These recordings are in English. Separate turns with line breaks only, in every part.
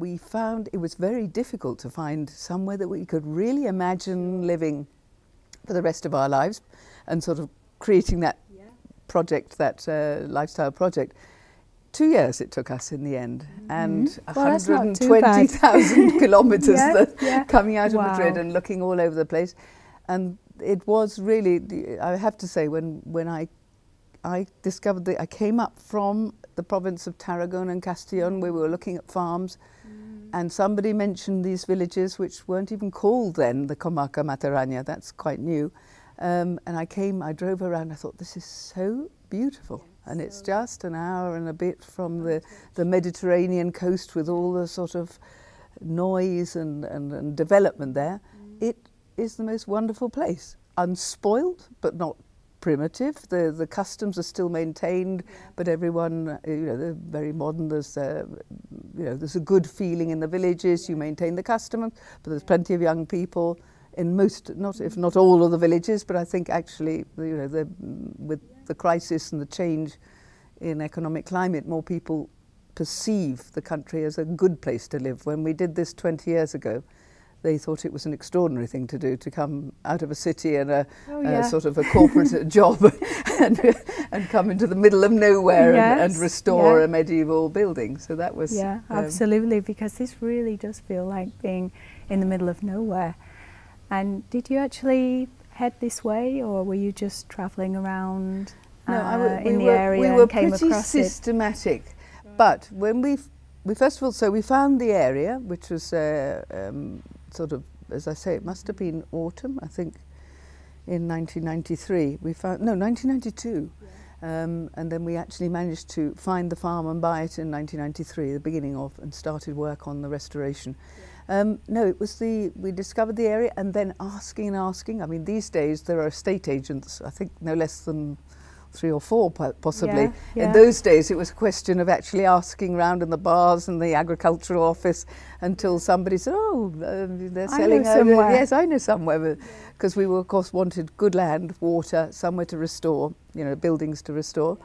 we found it was very difficult to find somewhere that we could really imagine living for the rest of our lives and sort of creating that project, that lifestyle project. 2 years it took us in the end, and 120,000 kilometres coming out of Madrid and looking all over the place. And it was really, I have to say, when I discovered that I came up from the province of Aragón and Castellón, where we were looking at farms, and somebody mentioned these villages which weren't even called then the Comarca Mediterránea, that's quite new. And I drove around, I thought, this is so beautiful. And it's just an hour and a bit from the Mediterranean coast with all the sort of noise and development there. It is the most wonderful place. Unspoiled, but not primitive. The customs are still maintained, but everyone, they're very modern. There's there's a good feeling in the villages. You maintain the customs, but there's plenty of young people in most, if not all of the villages. But I think actually, with the crisis and the change in economic climate, more people perceive the country as a good place to live. When we did this 20 years ago, they thought it was an extraordinary thing to do, to come out of a city and a sort of a corporate job and come into the middle of nowhere and restore a medieval building. So that was...
Yeah, absolutely, because this really does feel like being in the middle of nowhere. And did you actually head this way, or were you just travelling around in the area and came across it? We were pretty systematic, but when we first of all, so we found the area, which was sort of, as I say, it must have been autumn, I think, in 1993. We found, no, 1992. And then we actually managed to find the farm and buy it in 1993, the beginning of, and started work on the restoration. No, it was we discovered the area and then asking and asking. I mean, these days there are estate agents, I think no less than 3 or 4 possibly. In those days it was a question of actually asking around in the bars and the agricultural office until somebody said, oh, they're selling over. Yes, I know somewhere. Because we were, of course, wanted good land, water, somewhere to restore, buildings to restore.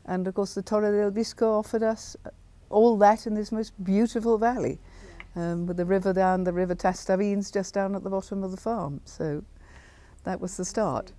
And of course the Torre del Visco offered us all that in this most beautiful valley. With the river down, the river Tastavines just down at the bottom of the farm. So that was the start.